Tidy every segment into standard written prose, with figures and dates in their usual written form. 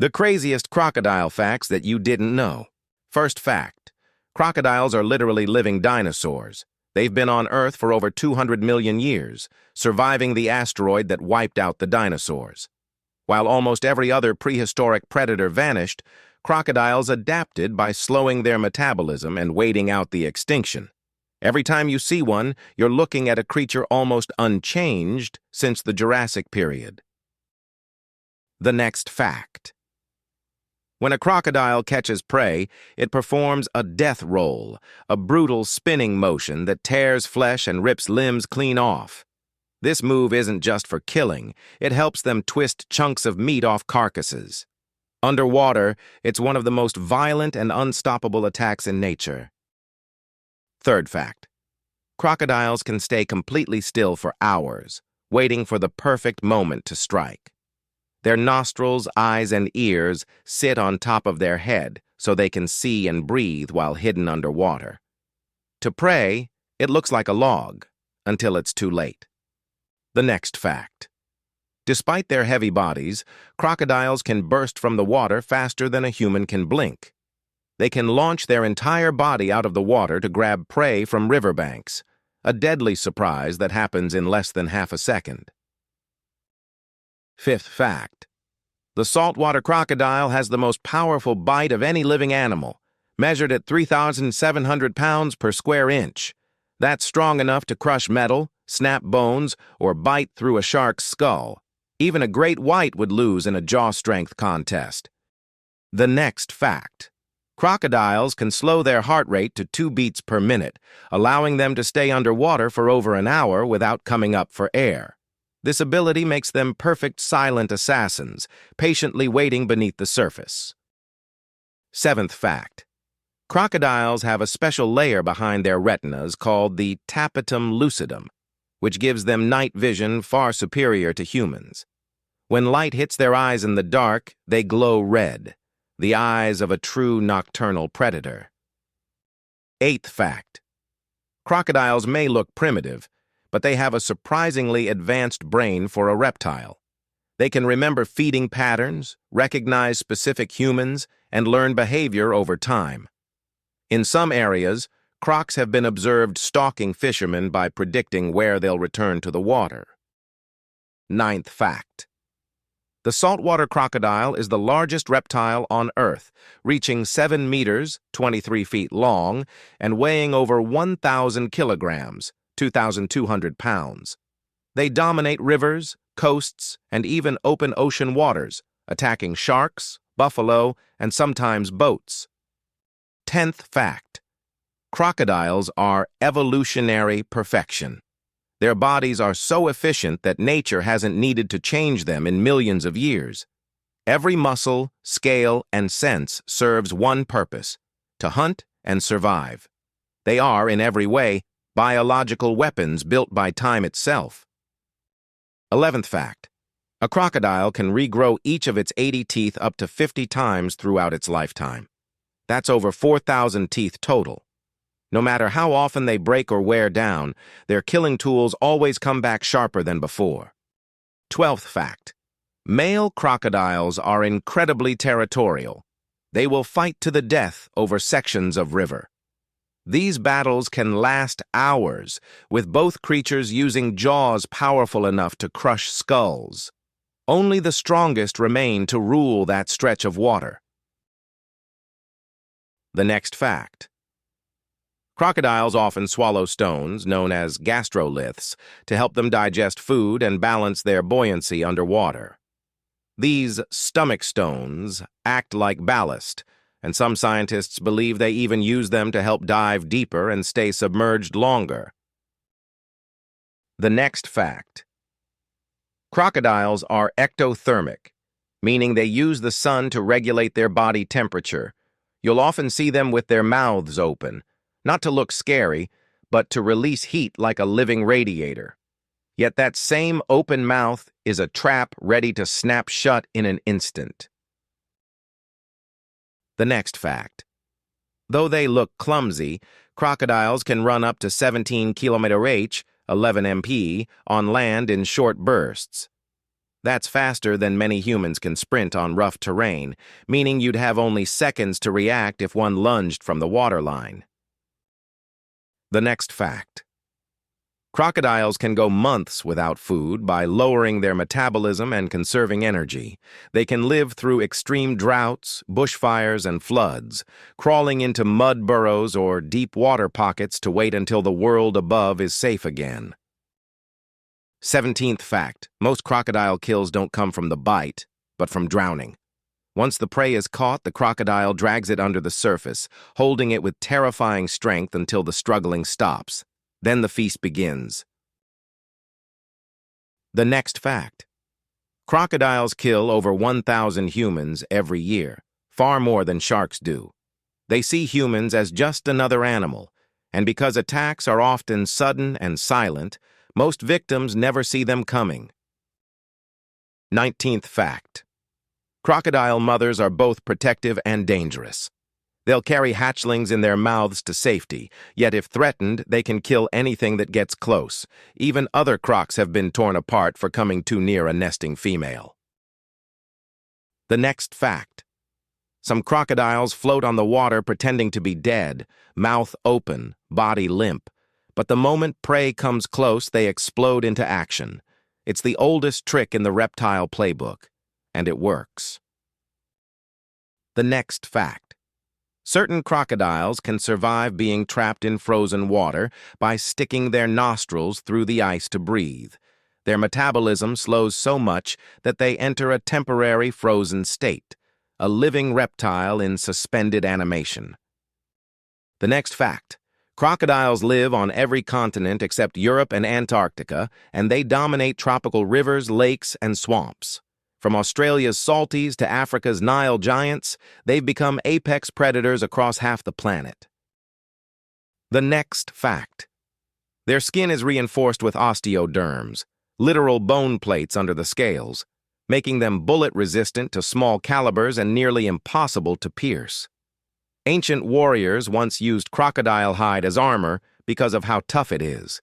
The craziest crocodile facts that you didn't know. First fact: crocodiles are literally living dinosaurs. They've been on Earth for over 200 million years, surviving the asteroid that wiped out the dinosaurs. While almost every other prehistoric predator vanished, crocodiles adapted by slowing their metabolism and waiting out the extinction. Every time you see one, you're looking at a creature almost unchanged since the Jurassic period. The next fact: when a crocodile catches prey, it performs a death roll, a brutal spinning motion that tears flesh and rips limbs clean off. This move isn't just for killing, it helps them twist chunks of meat off carcasses. Underwater, it's one of the most violent and unstoppable attacks in nature. Third fact: crocodiles can stay completely still for hours, waiting for the perfect moment to strike. Their nostrils, eyes, and ears sit on top of their head so they can see and breathe while hidden underwater. To prey, it looks like a log, until it's too late. The next fact: despite their heavy bodies, crocodiles can burst from the water faster than a human can blink. They can launch their entire body out of the water to grab prey from riverbanks, a deadly surprise that happens in less than half a second. Fifth fact: the saltwater crocodile has the most powerful bite of any living animal, measured at 3,700 pounds per square inch. That's strong enough to crush metal, snap bones, or bite through a shark's skull. Even a great white would lose in a jaw strength contest. The next fact: crocodiles can slow their heart rate to 2 beats per minute, allowing them to stay underwater for over an hour without coming up for air. This ability makes them perfect silent assassins, patiently waiting beneath the surface. Seventh fact: crocodiles have a special layer behind their retinas called the tapetum lucidum, which gives them night vision far superior to humans. When light hits their eyes in the dark, they glow red, the eyes of a true nocturnal predator. Eighth fact: crocodiles may look primitive, but they have a surprisingly advanced brain for a reptile. They can remember feeding patterns, recognize specific humans, and learn behavior over time. In some areas, crocs have been observed stalking fishermen by predicting where they'll return to the water. Ninth fact: the saltwater crocodile is the largest reptile on Earth, reaching 7 meters, 23 feet long, and weighing over 1,000 kilograms, 2,200 pounds. They dominate rivers, coasts, and even open ocean waters, attacking sharks, buffalo, and sometimes boats. 10th fact: crocodiles are evolutionary perfection. Their bodies are so efficient that nature hasn't needed to change them in millions of years. Every muscle, scale, and sense serves one purpose: to hunt and survive. They are, in every way, biological weapons built by time itself. 11th fact: a crocodile can regrow each of its 80 teeth up to 50 times throughout its lifetime. That's over 4,000 teeth total. No matter how often they break or wear down, their killing tools always come back sharper than before. 12th fact: male crocodiles are incredibly territorial. They will fight to the death over sections of river. These battles can last hours, with both creatures using jaws powerful enough to crush skulls. Only the strongest remain to rule that stretch of water. The next fact: crocodiles often swallow stones, known as gastroliths, to help them digest food and balance their buoyancy underwater. These stomach stones act like ballast, and some scientists believe they even use them to help dive deeper and stay submerged longer. The next fact: crocodiles are ectothermic, meaning they use the sun to regulate their body temperature. You'll often see them with their mouths open, not to look scary, but to release heat like a living radiator. Yet that same open mouth is a trap ready to snap shut in an instant. The next fact: though they look clumsy, crocodiles can run up to 17 km/h, 11 mph, on land in short bursts. That's faster than many humans can sprint on rough terrain, meaning you'd have only seconds to react if one lunged from the waterline. The next fact. Crocodiles can go months without food by lowering their metabolism and conserving energy. They can live through extreme droughts, bushfires, and floods, crawling into mud burrows or deep water pockets to wait until the world above is safe again. 17th fact. Most crocodile kills don't come from the bite, but from drowning. Once the prey is caught, the crocodile drags it under the surface, holding it with terrifying strength until the struggling stops. Then the feast begins. The next fact. Crocodiles kill over 1,000 humans every year, far more than sharks do. They see humans as just another animal, and because attacks are often sudden and silent, most victims never see them coming. 19th fact. Crocodile mothers are both protective and dangerous. They'll carry hatchlings in their mouths to safety, yet if threatened, they can kill anything that gets close. Even other crocs have been torn apart for coming too near a nesting female. The next fact. Some crocodiles float on the water pretending to be dead, mouth open, body limp. But the moment prey comes close, they explode into action. It's the oldest trick in the reptile playbook, and it works. The next fact. Certain crocodiles can survive being trapped in frozen water by sticking their nostrils through the ice to breathe. Their metabolism slows so much that they enter a temporary frozen state, a living reptile in suspended animation. The next fact. Crocodiles live on every continent except Europe and Antarctica, and they dominate tropical rivers, lakes, and swamps. From Australia's salties to Africa's Nile giants, they've become apex predators across half the planet. The next fact. Their skin is reinforced with osteoderms, literal bone plates under the scales, making them bullet-resistant to small calibers and nearly impossible to pierce. Ancient warriors once used crocodile hide as armor because of how tough it is.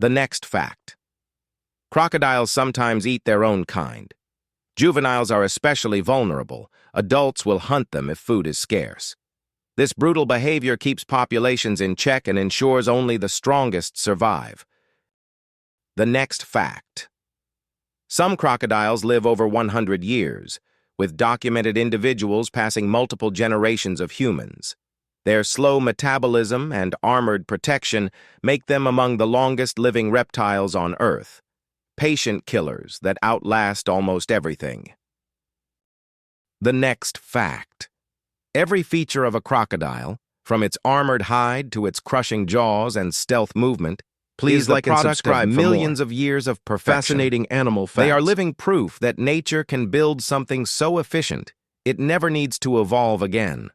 The next fact. Crocodiles sometimes eat their own kind. Juveniles are especially vulnerable. Adults will hunt them if food is scarce. This brutal behavior keeps populations in check and ensures only the strongest survive. The next fact. Some crocodiles live over 100 years, with documented individuals passing multiple generations of humans. Their slow metabolism and armored protection make them among the longest living reptiles on Earth. Patient killers that outlast almost everything. The next fact. Every feature of a crocodile, from its armored hide to its crushing jaws and stealth movement, is the product of millions of years of perfection. Fascinating animal facts. They are living proof that nature can build something so efficient, it never needs to evolve again.